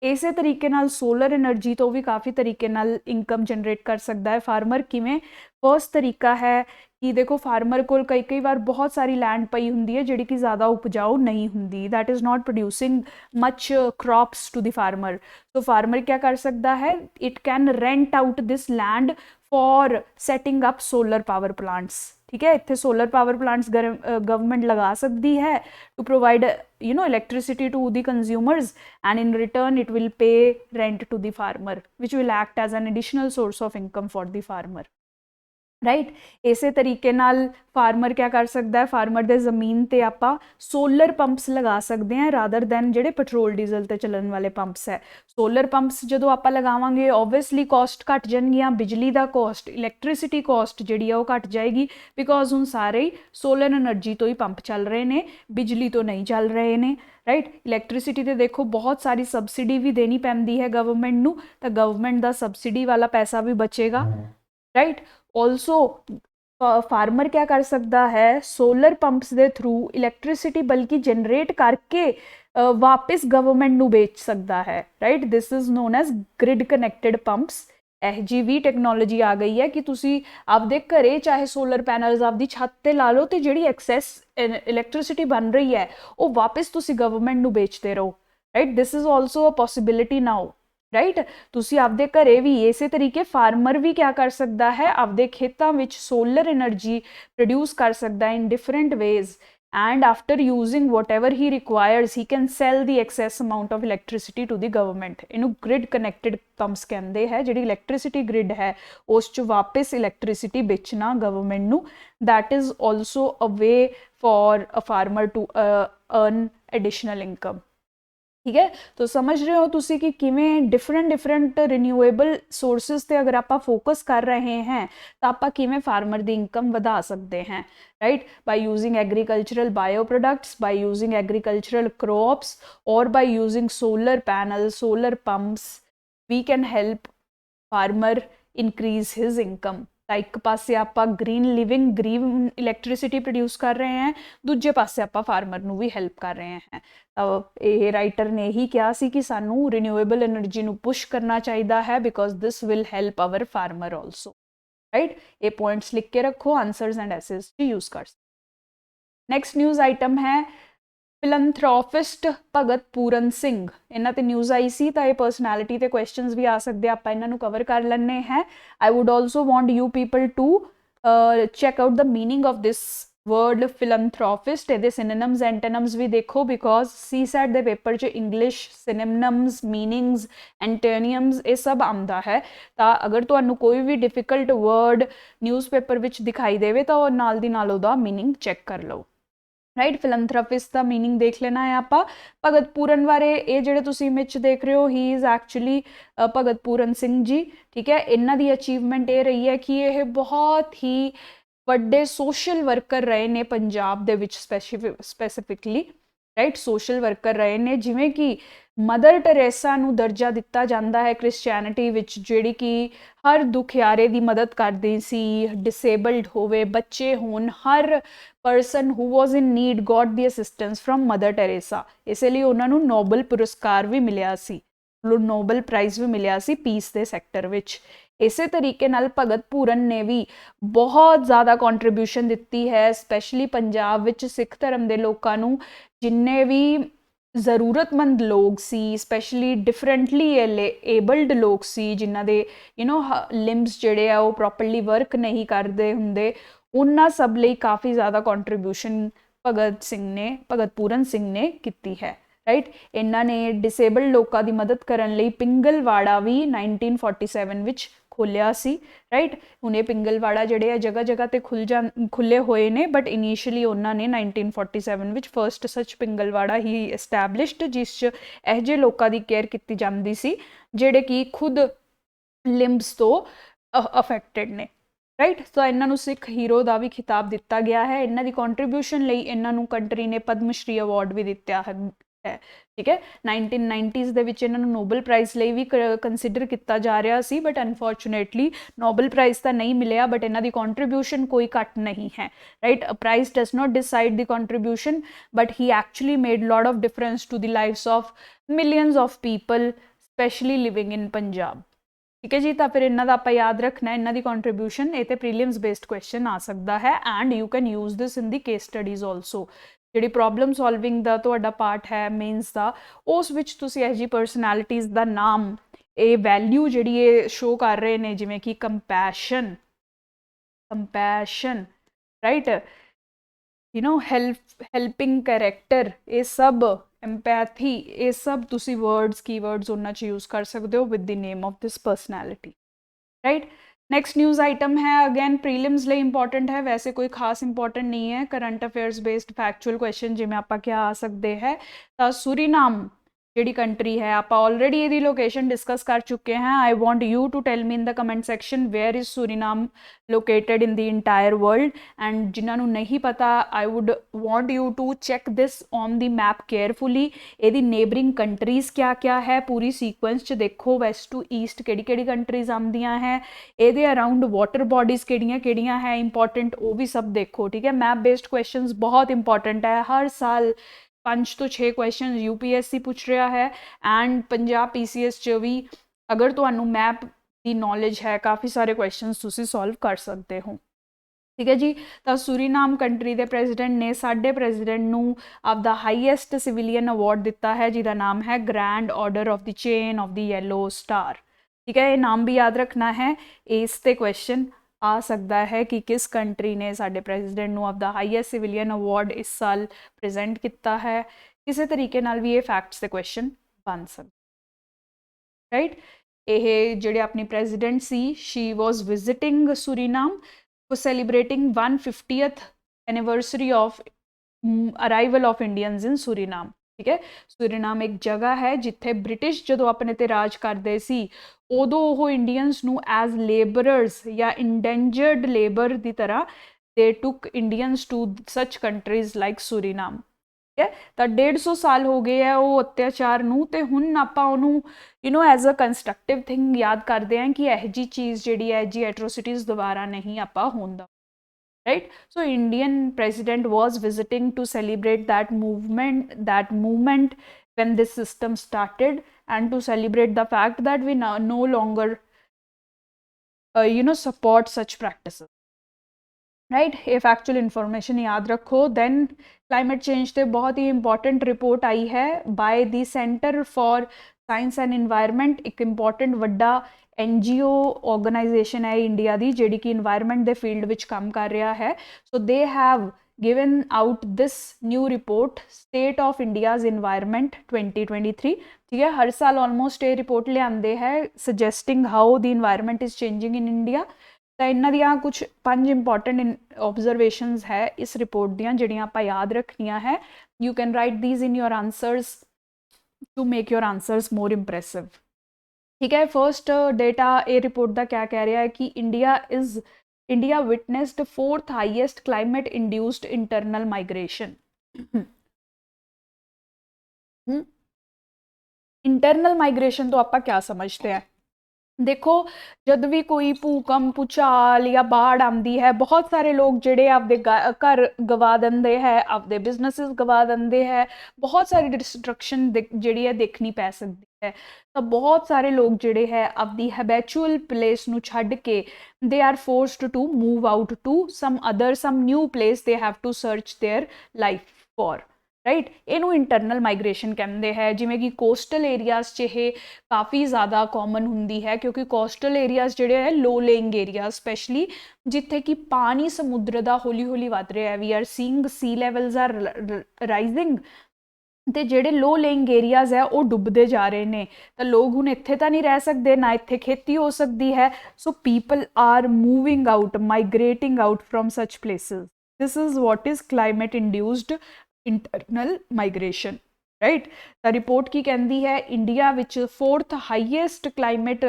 ਇਸੇ ਤਰੀਕੇ ਨਾਲ ਸੋਲਰ એનર્ਜੀ ਤੋਂ ਵੀ ਕਾਫੀ ਤਰੀਕੇ ਨਾਲ ਇਨਕਮ ਜਨਰੇਟ ਕਰ ਸਕਦਾ ਹੈ ਫਾਰਮਰ। ਕਿਵੇਂ? ਫਸਟ ਤਰੀਕਾ ਹੈ ਕਿ ਦੇਖੋ ਫਾਰਮਰ ਕੋਲ ਕਈ ਵਾਰ ਬਹੁਤ ਸਾਰੀ ਲੈਂਡ ਪਈ ਹੁੰਦੀ ਹੈ ਜਿਹੜੀ ਕਿ ਜ਼ਿਆਦਾ ਉਪਜਾਊ ਨਹੀਂ ਹੁੰਦੀ, that is not producing much crops to the farmer. So farmer ਕਿਆ ਕਰ ਸਕਦਾ ਹੈ, it can rent out this land for setting up solar power plants, ठीक है? ਇੱਥੇ solar power plants government ਲਗਾ ਸਕਦੀ ਹੈ to provide you know electricity to the consumers and in return it will pay rent to the farmer which will act as an additional source of income for the farmer, right? ਇਸੇ ਤਰੀਕੇ ਨਾਲ farmer ਕਿਆ ਕਰ ਸਕਦਾ ਹੈ, farmer ਦੇ ਜ਼ਮੀਨ 'ਤੇ ਆਪਾਂ ਸੋਲਰ ਪੰਪਸ ਲਗਾ ਸਕਦੇ ਹਾਂ ਰਾਦਰ ਦੈਨ ਜਿਹੜੇ ਪੈਟਰੋਲ ਡੀਜ਼ਲ 'ਤੇ ਚੱਲਣ ਵਾਲੇ ਪੰਪਸ ਹੈ। ਸੋਲਰ ਪੰਪਸ ਜਦੋਂ ਆਪਾਂ ਲਗਾਵਾਂਗੇ ਓਬਵੀਅਸਲੀ ਕੋਸਟ ਘੱਟ ਜਾਣਗੀਆਂ, ਬਿਜਲੀ ਦਾ ਕੋਸਟ, ਇਲੈਕਟ੍ਰਿਸਿਟੀ ਕੋਸਟ ਜਿਹੜੀ ਆ ਉਹ ਘੱਟ ਜਾਏਗੀ, ਬਿਕੋਜ਼ ਹੁਣ ਸਾਰੇ ਹੀ ਸੋਲਰ એનર્ਜੀ ਤੋਂ ਹੀ ਪੰਪ ਚੱਲ ਰਹੇ ਨੇ, ਬਿਜਲੀ ਤੋਂ ਨਹੀਂ ਚੱਲ ਰਹੇ ਨੇ, ਰਾਈਟ? ਇਲੈਕਟ੍ਰਿਸਿਟੀ 'ਤੇ ਦੇਖੋ ਬਹੁਤ ਸਾਰੀ ਸਬਸਿਡੀ ਵੀ ਦੇਣੀ ਪੈਂਦੀ ਹੈ ਗਵਰਨਮੈਂਟ ਨੂੰ, ਤਾਂ ਗਵਰਨਮੈਂਟ ਦਾ ਸਬਸਿਡੀ ਵਾਲਾ ਪੈਸਾ ਵੀ ਬਚੇਗਾ, ਰਾਈਟ? ऑल्सो फार्मर क्या कर सकता है, सोलर पंप्स के थ्रू इलैक्ट्रिसिटी बल्कि जनरेट करके वापस गवर्नमेंट नू बेच सकता है, right? This is known as grid connected pumps. ਇਹ ਜੀ ਵੀ ਟੈਕਨੋਲੋਜੀ ਆ ਗਈ ਹੈ ਕਿ ਤੁਸੀਂ ਆਪਦੇ ਘਰੇ ਚਾਹੇ ਸੋਲਰ ਪੈਨਲਸ ਆਪਦੀ ਛੱਤ ਤੇ ਲਾ ਲਓ ਤੇ ਜਿਹੜੀ ਐਕਸੈਸ ਇਲੈਕਟ੍ਰਿਸਿਟੀ ਬਣ ਰਹੀ ਹੈ ਉਹ ਵਾਪਸ ਤੁਸੀਂ ਗਵਰਨਮੈਂਟ ਨੂੰ ਵੇਚਦੇ ਰਹੋ, right? This is also a possibility now, right? ਤੁਸੀਂ ਆਪਦੇ ਘਰੇ ਵੀ ਇਸੇ ਤਰੀਕੇ ਫਾਰਮਰ ਵੀ ਕਿਆ ਕਰ ਸਕਦਾ ਹੈ, ਆਪਦੇ ਖੇਤਾਂ ਵਿੱਚ ਸੋਲਰ એનર્ਜੀ ਪ੍ਰੋਡਿਊਸ ਕਰ ਸਕਦਾ ਇਨ different ways and after using whatever he requires he can sell the excess amount of electricity to the government। ਇਹਨੂੰ grid connected pumps ਕਹਿੰਦੇ ਹੈ। ਜਿਹੜੀ electricity grid ਹੈ ਉਸ 'ਚ ਵਾਪਸ electricity ਵੇਚਣਾ government ਨੂੰ, that is also a way for a farmer to earn additional income, ठीक है। तो समझ रहे हो तुसी कि किवें डिफरेंट रिन्यूएबल सोर्सेस ते अगर आप फोकस कर रहे हैं तो आप किवें फार्मर दी इनकम वधा सकते हैं, right, by using agricultural bio products, by using agricultural crops और by using solar panel, solar pumps, we can help farmer increase his income. ਤਾਂ ਇੱਕ ਪਾਸੇ ਆਪਾਂ green living green electricity produce ਕਰ ਰਹੇ ਹਾਂ, ਦੂਜੇ ਪਾਸੇ ਆਪਾਂ ਫਾਰਮਰ ਨੂੰ ਵੀ ਹੈਲਪ ਕਰ ਰਹੇ ਹਾਂ। ਤਾਂ ਇਹ ਰਾਈਟਰ ਨੇ ਇਹੀ ਕਿਹਾ ਸੀ ਕਿ ਸਾਨੂੰ ਰਿਨਿਊਏਬਲ એનર્ਜੀ ਨੂੰ ਪੁਸ਼ ਕਰਨਾ ਚਾਹੀਦਾ ਹੈ because this will help our farmer also, right. ਇਹ ਪੁਆਇੰਟਸ ਲਿਖ ਕੇ ਰੱਖੋ, ਆਨਸਰਸ ਐਂਡ ਐਸੇਸ 'ਚ ਯੂਜ਼ ਕਰ ਸਕਦੇ। ਨੈਕਸਟ ਨਿਊਜ਼ ਆਈਟਮ ਹੈ ਫਿਲੰਥਰੋਪਿਸਟ ਭਗਤ ਪੂਰਨ ਸਿੰਘ। ਇਹਨਾਂ ਤੇ ਨਿਊਜ਼ ਆਈ ਸੀ ਤਾਂ ਇਹ ਪਰਸਨੈਲਿਟੀ ਤੇ ਕੁਐਸਚਨਸ ਵੀ ਆ ਸਕਦੇ, ਆਪਾਂ ਇਹਨਾਂ ਨੂੰ ਕਵਰ ਕਰ ਲੈਣੇ ਹੈ। I would also want you people to check out the meaning of this word philanthropist. ये सिनोनिम्स एंटोनिम्स भी देखो बिकॉज सीसैट के पेपर च इंग्लिश सिनोनिम्स मीनिंग्स एंटोनियम्स ये सब आंदा है। तो अगर तुहानू कोई भी डिफिकल्ट वर्ड न्यूज़पेपर विच दिखाई देवे तो नाल दी नाल उहदा मीनिंग चैक कर लो, राइट। फिलंथ्रोपिस्ट का मीनिंग देख लेना है आप। भगत पूरन बारे ये जो तुम इमेज देख रहे हो, ही इज़ एक्चुअली भगत पूरन सिंह जी, ठीक है। इन्हों की अचीवमेंट ये रही है कि यह बहुत ही ਵੱਡੇ ਸੋਸ਼ਲ ਵਰਕਰ ਰਹੇ ਨੇ ਪੰਜਾਬ ਦੇ ਵਿੱਚ ਸਪੈਸੀਫਿਕਲੀ, ਰਾਈਟ। ਸੋਸ਼ਲ ਵਰਕਰ ਰਹੇ ਨੇ, ਜਿਵੇਂ ਕਿ ਮਦਰ ਟੈਰੇਸਾ ਨੂੰ ਦਰਜਾ ਦਿੱਤਾ ਜਾਂਦਾ ਹੈ ਕ੍ਰਿਸਚੀਅਨਿਟੀ ਵਿੱਚ, ਜਿਹੜੀ ਕਿ ਹਰ ਦੁਖਿਆਰੇ ਦੀ ਮਦਦ ਕਰਦੀ ਸੀ, ਡਿਸੇਬਲਡ ਹੋਵੇ, ਬੱਚੇ ਹੋਣ, ਹਰ person who was in need got the assistance from mother Teresa. ਇਸੇ ਲਈ ਉਹਨਾਂ ਨੂੰ ਨੋਬਲ ਪੁਰਸਕਾਰ ਵੀ ਮਿਲਿਆ ਸੀ, ਨੋਬਲ ਪ੍ਰਾਈਜ਼ ਵੀ ਮਿਲਿਆ ਸੀ ਪੀਸ ਦੇ ਸੈਕਟਰ ਵਿੱਚ। ਇਸੇ ਤਰੀਕੇ ਨਾਲ ਭਗਤ ਪੂਰਨ ਨੇ ਵੀ ਬਹੁਤ ਜ਼ਿਆਦਾ ਕੰਟਰੀਬਿਊਸ਼ਨ ਦਿੱਤੀ ਹੈ, ਸਪੈਸ਼ਲੀ ਪੰਜਾਬ ਵਿੱਚ ਸਿੱਖ ਧਰਮ ਦੇ ਲੋਕਾਂ ਨੂੰ, ਜਿੰਨੇ ਵੀ ਜ਼ਰੂਰਤਮੰਦ ਲੋਕ ਸੀ, ਸਪੈਸ਼ਲੀ ਡਿਫਰੈਂਟਲੀ ਏਬਲਡ ਲੋਕ ਸੀ, ਜਿਨ੍ਹਾਂ ਦੇ ਲਿੰਬਸ ਜਿਹੜੇ ਆ ਉਹ ਪ੍ਰੋਪਰਲੀ ਵਰਕ ਨਹੀਂ ਕਰਦੇ ਹੁੰਦੇ, ਉਹਨਾਂ ਸਭ ਲਈ ਕਾਫੀ ਜ਼ਿਆਦਾ ਕੰਟਰੀਬਿਊਸ਼ਨ ਭਗਤ ਪੂਰਨ ਸਿੰਘ ਨੇ ਕੀਤੀ ਹੈ, ਰਾਈਟ। ਇਹਨਾਂ ਨੇ ਡਿਸੇਬਲਡ ਲੋਕਾਂ ਦੀ ਮਦਦ ਕਰਨ ਲਈ ਪਿੰਗਲਵਾੜਾ ਵੀ 1947 ਵਿੱਚ ਖੋਲਿਆ ਸੀ, ਰਾਈਟ। ਹੁਣ ਇਹ ਪਿੰਗਲਵਾੜਾ ਜਿਹੜੇ ਆ ਜਗ੍ਹਾ ਜਗ੍ਹਾ ਤੇ ਖੁੱਲੇ ਹੋਏ ਨੇ, ਬਟ ਇਨੀਸ਼ੀਅਲੀ ਉਹਨਾਂ ਨੇ 1947 ਵਿੱਚ ਫਰਸਟ ਸੱਚ ਪਿੰਗਲਵਾੜਾ ਹੀ ਐਸਟੈਬਲਿਸ਼ਡ, ਜਿਸ 'ਚ ਇਹੋ ਜਿਹੇ ਲੋਕਾਂ ਦੀ ਕੇਅਰ ਕੀਤੀ ਜਾਂਦੀ ਸੀ ਜਿਹੜੇ ਕਿ ਖੁਦ ਲਿੰਬਸ ਤੋਂ ਅਫੈਕਟਡ ਨੇ, ਰਾਈਟ। ਤਾਂ ਇਹਨਾਂ ਨੂੰ ਸਿੱਖ ਹੀਰੋ ਦਾ ਵੀ ਖਿਤਾਬ ਦਿੱਤਾ ਗਿਆ ਹੈ। ਇਹਨਾਂ ਦੀ ਕੰਟਰੀਬਿਊਸ਼ਨ ਲਈ ਇਹਨਾਂ ਨੂੰ ਕੰਟਰੀ ਨੇ ਪਦਮ ਸ਼੍ਰੀ ਅਵਾਰਡ ਵੀ ਦਿੱਤਾ ਹੈ, ਠੀਕ ਹੈ। 1990s ਦੇ ਵਿੱਚ ਇਹਨਾਂ ਨੂੰ ਨੋਬਲ ਪ੍ਰਾਈਜ਼ ਲਈ ਵੀ ਕੰਸੀਡਰ ਕੀਤਾ ਜਾ ਰਿਹਾ ਸੀ, ਬਟ ਅਨਫੋਰਚੂਨੇਟਲੀ ਨੋਬਲ ਪ੍ਰਾਈਜ਼ ਤਾਂ ਨਹੀਂ ਮਿਲਿਆ, ਬਟ ਇਹਨਾਂ ਦੀ ਕੰਟਰੀਬਿਊਸ਼ਨ ਕੋਈ ਘੱਟ ਨਹੀਂ ਹੈ, right. A prize does not decide the contribution, but he actually made lot of difference to the lives of millions of people specially living in Punjab, ਠੀਕ ਹੈ ਜੀ। ਤਾਂ ਫਿਰ ਇਹਨਾਂ ਦਾ ਆਪਾਂ ਯਾਦ ਰੱਖਣਾ, ਇਹਨਾਂ ਦੀ ਕੰਟਰੀਬਿਊਸ਼ਨ। ਇਹ ਤੇ ਪ੍ਰੀਲਿਮਸ ਬੇਸਡ ਕੁਐਸਚਨ ਆ ਸਕਦਾ ਹੈ, and you can use this in the case studies also. ਜਿਹੜੀ ਪ੍ਰੋਬਲਮ ਸੋਲਵਿੰਗ ਦਾ ਤੁਹਾਡਾ ਪਾਰਟ ਹੈ ਮੇਨਸ ਦਾ, ਉਸ ਵਿੱਚ ਤੁਸੀਂ ਇਹੋ ਜਿਹੀ ਪਰਸਨੈਲਿਟੀਜ਼ ਦਾ ਨਾਮ, ਇਹ ਵੈਲਿਊ ਜਿਹੜੀ ਇਹ ਸ਼ੋ ਕਰ ਰਹੇ ਨੇ, ਜਿਵੇਂ ਕਿ ਕੰਪੈਸ਼ਨ, ਰਾਈਟ, ਹੈਲਪਿੰਗ ਕਰੈਕਟਰ, ਇਹ ਸਭ, ਐਮਪੈਥੀ, ਇਹ ਸਭ ਤੁਸੀਂ ਵਰਡਸ ਕੀਵਰਡਸ ਉਹਨਾਂ 'ਚ ਯੂਜ਼ ਕਰ ਸਕਦੇ ਹੋ with the name of this personality, right. Next news item ਹੈ, ਅਗੇਨ ਪ੍ਰੀਲਿਮਸ ਲਈ ਇੰਪੋਰਟੈਂਟ ਹੈ, ਵੈਸੇ ਕੋਈ ਖਾਸ ਇੰਪੋਰਟੈਂਟ ਨਹੀਂ ਹੈ, current affairs based factual question ਜਿਵੇਂ ਆਪਾਂ ਕਿਹਾ ਆ ਸਕਦੇ ਹੈ। ਤਾਂ ਸੁਰੀਨਾਮ ਜਿਹੜੀ ਕੰਟਰੀ ਹੈ, ਆਪਾਂ ਆਲਰੇਡੀ ਇਹਦੀ ਲੋਕੇਸ਼ਨ ਡਿਸਕਸ ਕਰ ਚੁੱਕੇ ਹਾਂ। I want you to tell me in the comment section where is Suriname located in the entire world, and ਜਿਨ੍ਹਾਂ ਨੂੰ ਨਹੀਂ ਪਤਾ, I would want you to check this on the map carefully. ਇਹਦੀ neighbouring countries ਕਿਆ ਹੈ, ਪੂਰੀ sequence 'ਚ ਦੇਖੋ, ਵੈਸਟ ਟੂ ਈਸਟ ਕਿਹੜੀ ਕੰਟਰੀਜ਼ ਆਉਂਦੀਆਂ ਹੈ, ਇਹਦੇ ਅਰਾਊਂਡ ਵਾਟਰ ਬੋਡੀਜ਼ ਕਿਹੜੀਆਂ ਹੈ ਇੰਪੋਰਟੈਂਟ, ਉਹ ਵੀ ਸਭ ਦੇਖੋ, ਠੀਕ ਹੈ। ਮੈਪ ਬੇਸਡ ਕੁਐਸਚਨਸ ਬਹੁਤ ਇੰਪੋਰਟੈਂਟ ਹੈ, ਹਰ ਸਾਲ 5 ਤੋਂ 6 ਕੁਐਸਚਨ UPSC ਪੁੱਛ ਰਿਹਾ ਹੈ, ਐਂਡ ਪੰਜਾਬ PCS 'ਚ ਵੀ ਅਗਰ ਤੁਹਾਨੂੰ ਮੈਪ ਦੀ ਨੌਲੇਜ ਹੈ, ਕਾਫੀ ਸਾਰੇ ਕੁਐਸਚਨਸ ਤੁਸੀਂ ਸੋਲਵ ਕਰ ਸਕਦੇ ਹੋ, ਠੀਕ ਹੈ ਜੀ। ਤਾਂ ਸੁਰੀਨਾਮ ਕੰਟਰੀ ਦੇ ਪ੍ਰੈਜ਼ੀਡੈਂਟ ਨੇ ਸਾਡੇ ਪ੍ਰੈਜ਼ੀਡੈਂਟ ਨੂੰ ਆਪਦਾ ਹਾਈਐਸਟ ਸਿਵਿਲੀਅਨ ਅਵਾਰਡ ਦਿੱਤਾ ਹੈ, ਜਿਹਦਾ ਨਾਮ ਹੈ grand order of the chain of the yellow star, ਠੀਕ ਹੈ। ਇਹ ਨਾਮ ਵੀ ਯਾਦ ਰੱਖਣਾ ਹੈ, ਇਸ ਤੇ ਕੁਐਸਚਨ ਆ ਸਕਦਾ ਹੈ ਕਿ ਕਿਸ ਕੰਟਰੀ ਨੇ ਸਾਡੇ ਪ੍ਰੈਜ਼ੀਡੈਂਟ ਨੂੰ ਆਪਦਾ ਹਾਈਐਸਟ ਸਿਵਿਲੀਅਨ ਅਵਾਰਡ ਇਸ ਸਾਲ ਪ੍ਰੈਜ਼ੈਂਟ ਕੀਤਾ ਹੈ। ਕਿਸੇ ਤਰੀਕੇ ਨਾਲ ਵੀ ਇਹ ਫੈਕਟਸ ਦੇ ਕੁਐਸਚਨ ਬਣ ਸਕਦੇ, ਰਾਈਟ। ਇਹ ਜਿਹੜੇ ਆਪਣੀ ਪ੍ਰੈਜ਼ੀਡੈਂਟ ਸੀ, she was visiting Suriname for celebrating 150th anniversary of arrival of Indians in Suriname. ठीक है। सूरीनाम एक जगह है जिथे ब्रिटिश जो अपने ते राज करते सी उदों वो इंडियंस नू एज लेबरर्स या इंडेंजर्ड लेबर की तरह they took Indians to such countries like Suriname. ठीक है, तो 150 साल हो गए है वो अत्याचार नू ते हुण आपां ओनू एज अ कंस्ट्रक्टिव थिंग याद करते हैं कि यह जी चीज़ जी है जी एट्रोसिटीज़ दोबारा नहीं आपां होंदा। Right, so Indian president was visiting to celebrate that movement when this system started, and to celebrate the fact that we now no longer support such practices. Right, ये फैक्चुअल इंफॉर्मेशन याद रखो। Then climate change से बहुत ही important report आई है by the centre for science and environment, एक important वड्डा NGO organisation है इंडिया की जी कि इन्वायरमेंट के फील्ड में काम कर रहा है। So they have given out this new report state of India's environment 2023। ठीक है, हर साल ऑलमोस्ट ये रिपोर्ट लियाते हैं suggesting how the environment is changing in India. तो इन्हों दियाँ कुछ 5 इंपॉर्टेंट ऑब्जरवेशनस है इस रिपोर्ट दियाँ जिहड़ियां आपां याद रखनियां है। You can write these in your answers to make your answers more impressive. ठीक है, फर्स्ट डेटा ए रिपोर्ट का क्या कह रहा है कि India witnessed 4th highest climate induced internal migration. Internal migration तो आपां क्या समझते हैं? देखो, जब भी कोई भूकंप भूचाल या बाढ़ आती है बहुत सारे लोग जोड़े आपदे घर गवा देंगे है, आपदे बिजनेसिस गवा देंगे है, बहुत सारी डिस्ट्रक्शन जी है देखनी पै सकती है। तो बहुत सारे लोग जोड़े है आपदी हैबैचुअल प्लेस नू छड्ड के they are forced to move out to some new place they have to search their life for. Right, इनू इंटरनल माइग्रेशन कहते हैं। जिमें कि कोस्टल एरियाज च ये काफ़ी ज़्यादा कॉमन होंगी है क्योंकि कोस्टल एरियाज जोड़े है लो लेइंग एरिया स्पैशली जिथे कि पानी समुद्र का हौली हौली वध रहा है। We are seeing sea levels are rising तो जोड़े लो लेइंग एरियाज है वो डुबते जा रहे हैं। तो लोग हुण इत्थे तो नहीं रह सकते, ना इत्थे खेती हो सकती है। So people are moving out, migrating out from such places. This is what is climate induced internal migration. Right, तो रिपोर्ट की कहती है India which 4th highest climate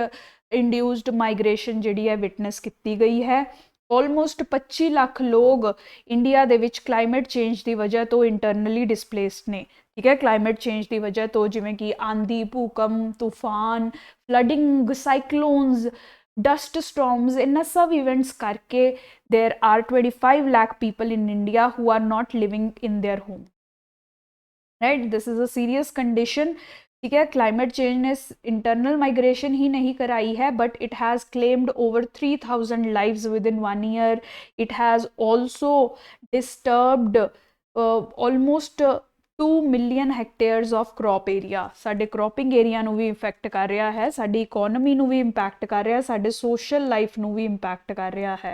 induced migration जी है विटनेस की गई है। ऑलमोस्ट 25 लाख लोग इंडिया दे विच क्लाइमेट चेंज की वजह तो इंटरनली डिसप्लेस्ड ने। ठीक है, क्लाइमेट चेंज की वजह तो जिमें कि आंधी, भूकंप, तूफान, फ्लडिंग, साइक्लोन्स, डस्ट स्टॉर्म्स, इन सब इवेंट्स करके there are 25 lakh people in India who are not living in their home. Right, this is a serious condition. ठीक है, क्लाइमेट चेंज ने इंटरनल माइग्रेशन ही नहीं कराई है but it has claimed over 3000 lives within 1 year. It has also disturbed almost 2 million hectares of crop area. साडे cropping area नू भी इंपैक्ट कर रहा है, साडी इकोनॉमी नू भी इंपैक्ट कर रहा है, साडे सोशल लाइफ नू भी इंपैक्ट कर रहा है।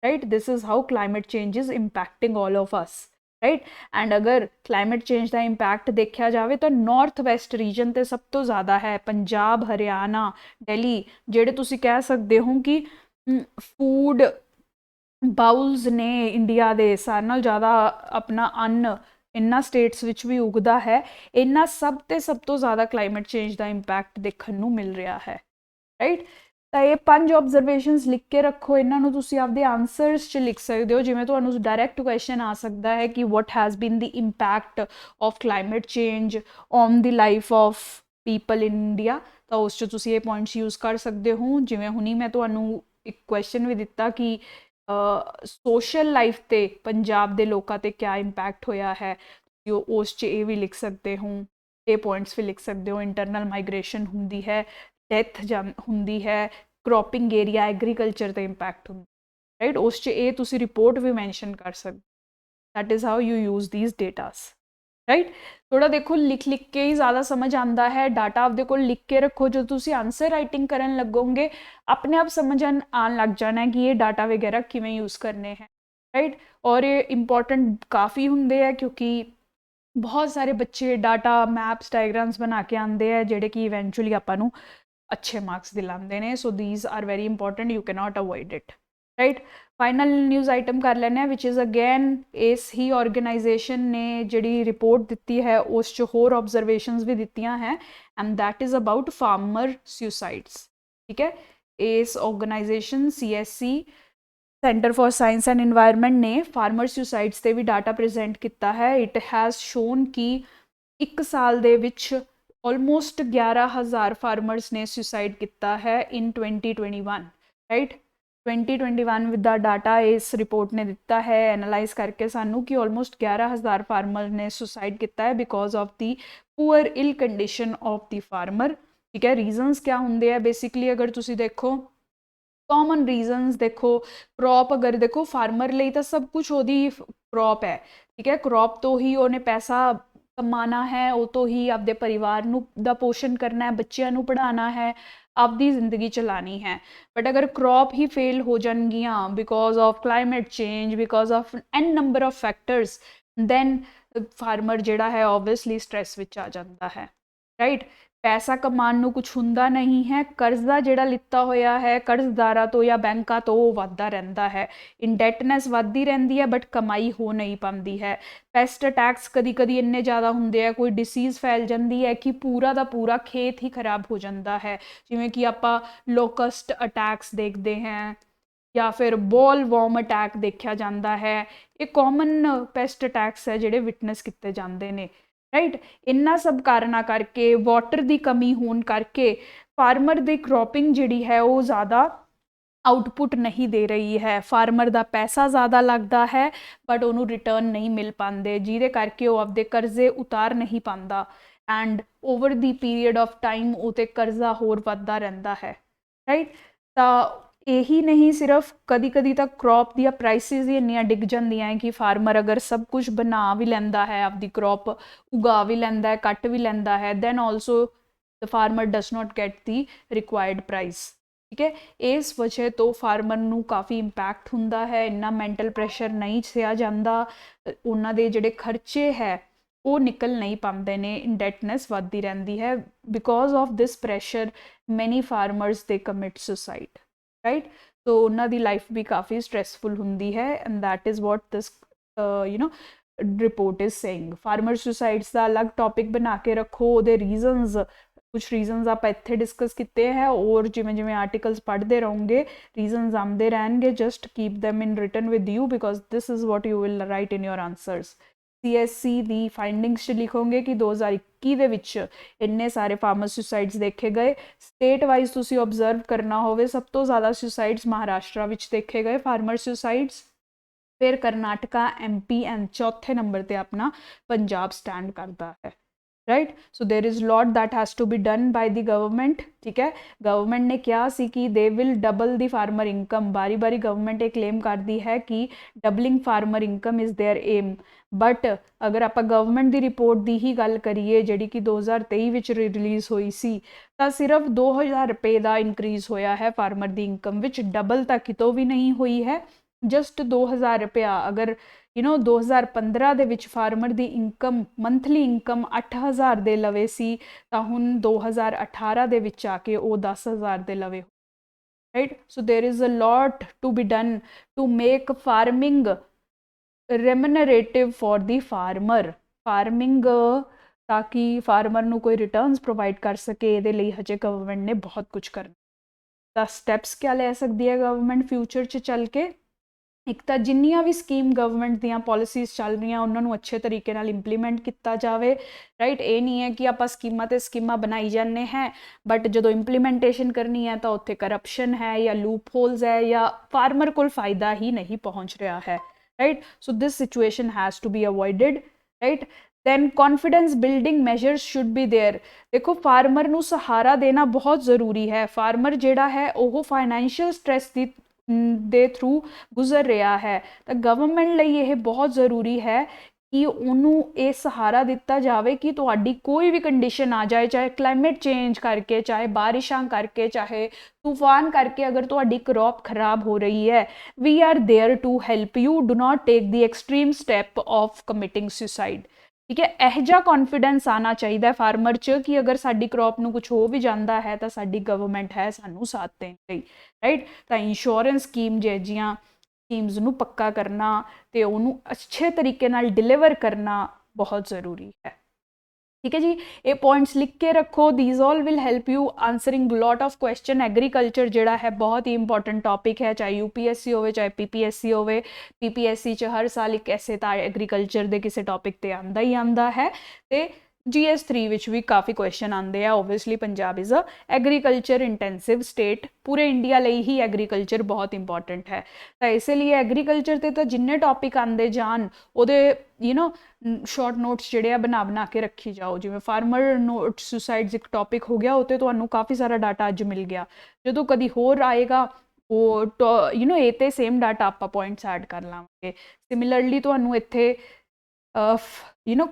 Right, this is how climate change is impacting all of us. Right, and अगर क्लाइमेट चेंज का इंपैक्ट देखा जाए तो नॉर्थ वैसट रीजन तो सब तो ज़्यादा है। पंजाब, हरियाणा, दिल्ली जेडे तुसी कह सकते हो कि फूड बाउल्स ने इंडिया के सारे नाल ज़्यादा अपना अन्न इन्ना स्टेट्स विच भी उगदा है। इन्ना सब तो ज़्यादा क्लाइमेट चेंज का इंपैक्ट देखने को मिल रहा है। राइट, तो ये 5 ऑब्जरवेशनस लिख के रखो, इन्हों तुसी आपदे आंसर्स च लिख सकते हो। जिमें तुहानू डायरैक्ट क्वेश्चन आ सकता है कि what has been the impact of climate change on the life of people in India. तो उस तुसी ये पॉइंट्स यूज़ कर सकते हो। जिमें हुणी मैं तुहानू एक क्वेश्चन भी दिता कि सोशल लाइफ ते पंजाब के लोगों ते क्या इंपैक्ट होया है, उस ये भी लिख सकते हो। ये पॉइंट्स भी लिख सकते हो। इंटरनल माइग्रेशन होंगी है, डेथ होंगी है, क्रॉपिंग एरिया, एग्रीकल्चर ते इंपैक्ट होंगे। राइट, उस ये तुसी रिपोर्ट भी मैंशन कर सकते। That is how you use these datas. Right, थोड़ा देखो लिख के ही ज़्यादा समझ आता है। डाटा आपदे कोल लिख के रखो, जो तुसी आंसर राइटिंग करन लगोगे अपने आप समझ आन लग जाना है कि ये डाटा वगैरह किवें यूज़ करने हैं। राइट, और ये इंपॉर्टेंट काफ़ी होंगे है क्योंकि बहुत सारे बच्चे डाटा मैप्स डायग्राम्स बना के आते हैं जोड़े कि इवेंचुअली आपां नू अच्छे मार्क्स दिलाते हैं। So these are very important, you can not avoid it. Right. Final news item कर लेने विच इज़ अगेन इस ही ऑर्गेनाइजेशन ने जी रिपोर्ट दी है उस होर ऑब्जरवेशनस भी दित्तियां हैं and that is about farmer suicides. ठीक है, इस organization CSC centre for science and environment ने फार्मर सुसाइड्स ते भी डाटा प्रेजेंट किया है। इट हैज़ शोन कि एक साल दे विच ऑलमोस्ट 11,000 फार्मर्स ने सुसाइड किया है इन 2021। राइट, 2021 विद द डाटा इस रिपोर्ट ने दिता है एनालाइज करके सानू कि ऑलमोस्ट 11,000 फार्मर ने सुसाइड किया है because of the poor ill condition of the farmer. ठीक है, रीजनस क्या होंगे है बेसिकली अगर तुम देखो कॉमन रीजनस देखो, क्रॉप अगर देखो फार्मर ਲਈ ਤਾਂ सब कुछ ਉਹਦੀ क्रॉप है। ठीक है, क्रॉप तो ही ਉਹਨੇ पैसा कमाना है, वो तो ही आपदे परिवार ਨੂੰ ਦਾ पोषण करना है, ਬੱਚਿਆਂ ਨੂੰ पढ़ाना है, आपदी जिंदगी चलानी है। बट अगर क्रॉप ही फेल हो जाएगियां because of climate change, because of an number of factors, then farmer जिहड़ा है ऑब्वियसली स्ट्रैस विच आ जाता है। राइट, पैसा कमाने ਨੂੰ कुछ ਹੁੰਦਾ नहीं है, कर्जा ਜਿਹੜਾ लिता होया है कर्जदारां तो या बैंकों तो वो वधदा रहिंदा है, इंडैटनेस वधदी रहिंदी है बट कमाई हो नहीं पाती है। पैस्ट अटैक्स कदी कदी इन्ने ज़्यादा होंगे है, कोई डिसीज़ फैल जाती है कि पूरा का पूरा खेत ही खराब हो जाता है, जिवें कि आपां लोकस्ट अटैक्स देखते हैं या फिर बॉल वॉर्म अटैक देखा जाता है। ये कॉमन पैस्ट अटैक्स है जिहड़े विटनेस किए जाते हैं। राइट, इन्ना सब कारणा करके वाटर की कमी होने करके फार्मर की क्रॉपिंग जिहड़ी है वो ज़्यादा आउटपुट नहीं दे रही है, फार्मर का पैसा ज़्यादा लगता है बट उन्होंने रिटर्न नहीं मिल पाते, जिहदे करके वो आपदे कर्जे उतार नहीं पाता and over the period of time उते कर्जा होर वधदा रहिंदा है। राइट, तो यही नहीं सिर्फ कदी कदी तक क्रॉप दी प्राइसिस ही इन्नियां डिग जांदियां हैं कि फार्मर अगर सब कुछ बना भी लैंदा है, आपदी क्रॉप उगा भी लैंदा है, कट भी लैंदा है, then also the farmer does not get the required price. ठीक है, इस वजह तो फार्मर नू काफ़ी इंपैक्ट हुंदा है, इन्ना मैंटल प्रैशर नहीं सहा जाता, उन्हां दे जिहड़े खर्चे है वो निकल नहीं पाते ने, इंडैटनेस वधदी रहिंदी है। Because of this pressure many farmers they commit suicide. Right, तो उन्होंने लाइफ भी काफ़ी स्ट्रैसफुल होंगी है and that is what this report is saying. Farmer suicides का अलग टॉपिक बना के रखो, वो रीजनस कुछ रीजनस आप इत्थे डिस्कस किए हैं और जिमें जिमें आर्टिकल्स पढ़ते रहोगे रीजनस आते रहेंगे, just keep them in written with you because this is what you will write in your answers. CSC the findings लिखोगे कि 2021 दे विच इन्ने सारे फार्मर सुसाइड्स देखे गए। स्टेट वाइज तुसी ऑब्जर्व करना होवे सब तो ज़्यादा सुसाइड्स महाराष्ट्र विच देखे गए फार्मर सुसाइड्स, फिर कर्नाटका, MP एंड चौथे नंबर पर अपना पंजाब स्टैंड करता है। Right, so there is lot that has to be done by the government. ठीक है, गवर्नमेंट ने क्या सी कि they will double the farmer income, बारी बारी गवर्नमेंट ये क्लेम करती है कि doubling farmer income is their aim, but अगर आप गवर्नमेंट की रिपोर्ट की ही गल करिए जी कि 2023 विच रिलीज़ हुई सी, तो सिर्फ 2,000 रुपये का इंक्रीज़ होया है फार्मर की इनकम विच, डबल तक कितों भी नहीं हुई है, जस्ट 2,000 रुपया। अगर 2015 ਦੇ ਵਿੱਚ फार्मर की इनकम मंथली इनकम 8,000 ਦੇ ਲਵੇ ਸੀ ਤਾਂ ਹੁਣ 2018 ਦੇ ਵਿੱਚ ਆ ਕੇ ਉਹ 10,000 ਦੇ ਲਵੇ। Right, so there is a lot to be done to make farming remunerative for the farmer, farming ताकि फार्मर ਨੂੰ कोई रिटर्नस प्रोवाइड कर सके, ये ਲਈ हजे गवर्नमेंट ने बहुत कुछ करना। ਤਾਂ स्टैप्स क्या ले सकती है गवर्नमेंट फ्यूचर 'ਚ चल के, एक तो जिन्नियां भी स्कीम गवर्नमेंट दियां पॉलिसीज़ चल रही उन्होंने अच्छे तरीके नाल इंप्लीमेंट किया जाए। राइट, ये नहीं है कि आप स्कीमां ते स्कीमां बनाई जाने हैं बट जो इंप्लीमेंटेशन करनी है तो उत्थे करप्शन है या लूप होल्स है या फार्मर को फायदा ही नहीं पहुँच रहा है। Right, so this situation has to be avoided. Right, then confidence building measures should be there. देखो फार्मर नू सहारा देना बहुत ज़रूरी है, फार्मर जिहड़ा है वो फाइनैंशियल स्ट्रैस की दे थ्रू गुजर रहा है, तो गवर्नमेंट ਲਈ ਇਹ बहुत ज़रूरी है कि ਉਹਨੂੰ ਇਹ सहारा दिता जाए कि ਤੁਹਾਡੀ कोई भी कंडीशन आ जाए, चाहे क्लाइमेट चेंज करके, चाहे बारिशां करके, चाहे तूफान करके, अगर ਤੁਹਾਡੀ क्रॉप खराब हो रही है, we are there to help you. Do not take the extreme step of committing suicide. ठीक है, यह जिहा कॉन्फिडेंस आना चाहिए फार्मर च कि अगर साडी क्रॉप नूं कुछ हो भी जाता है तो साडी गवर्नमेंट है सानू साथ देने लई, राइट। तो इंश्योरेंस स्कीम जिहियां स्कीम्स नूं पक्का करना ते उहनूं अच्छे तरीके नाल डिलीवर करना बहुत ज़रूरी है। ठीक है जी, ये पॉइंट्स लिख के रखो, these all will help you answering lot of question. Agriculture जिहड़ा है बहुत ही इंपॉर्टेंट टॉपिक है, चाहे यूपीएससी होवे चाहे पीपीएससी होवे। पीपीएससी च हर साल एक ऐसे तो एग्रीकल्चर के किसी टॉपिक ते आंदा ही आंदा है, ते GS3 विच भी काफ़ी क्वेश्चन आते हैं। Obviously Punjab is a agriculture intensive state, पूरे इंडिया ਲਈ ही एग्रीकल्चर बहुत इंपॉर्टेंट है। तो इसलिए एग्रीकल्चर ते तो जिन्ने टॉपिक आते जान ਉਹਦੇ शॉर्ट नोट्स ਜਿਹੜੇ ਆ ਬਣਾ ਕੇ ਰੱਖੀ ਜਾਓ। ਜਿਵੇਂ ਫਾਰਮਰ ਨੋਟ ਸੁਸਾइड्स ਇੱਕ ਟੌਪਿਕ ਹੋ ਗਿਆ, ਉੱਤੇ ਤੁਹਾਨੂੰ ਕਾਫੀ ਸਾਰਾ ਡਾਟਾ ਅੱਜ ਮਿਲ ਗਿਆ। ਜਦੋਂ ਕਦੀ ਹੋਰ ਆਏਗਾ ਉਹ ਇਹ ਤੇ ਸੇਮ ਡਾਟਾ ਆਪਾਂ ਪੁਆਇੰਟਸ ਐਡ ਕਰ ਲਾਂਗੇ। ਸਿਮਿਲਰਲੀ ਤੁਹਾਨੂੰ ਇੱਥੇ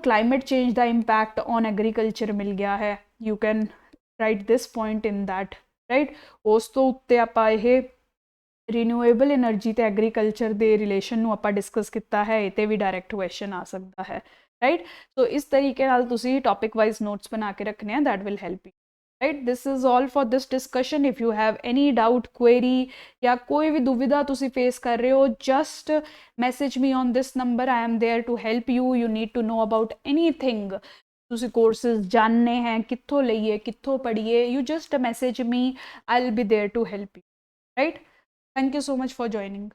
climate change the impact on agriculture ਮਿਲ ਗਿਆ ਹੈ। you can write this point in that, right। ਉਸ ਤੋਂ ਉੱਤੇ ਆਪਾਂ ਇਹ ਰੀਨਿਊਏਬਲ એનર્ਜੀ ਤੇ ਐਗਰੀਕਲਚਰ ਦੇ ਰਿਲੇਸ਼ਨ ਨੂੰ ਆਪਾਂ ਡਿਸਕਸ ਕੀਤਾ ਹੈ, ਇਹ ਤੇ ਵੀ ਡਾਇਰੈਕਟ ਕੁਐਸਚਨ ਆ ਸਕਦਾ ਹੈ, ਰਾਈਟ। ਸੋ ਇਸ ਤਰੀਕੇ ਨਾਲ ਤੁਸੀਂ ਟੌਪਿਕ ਵਾਈਜ਼ ਨੋਟਸ ਬਣਾ ਕੇ ਰੱਖਣੇ ਆ, that will help you, right। this is all for this discussion। if you have any doubt, query या कोई भी दुविधा तुसी फेस कर रहे हो, just message me on this number। I am there to help you। you need to know about anything, तुसी courses जानने हैं कित्थों लइए कित्थों पढ़िए, you just message me, I'll be there to help you, right। thank you so much for joining।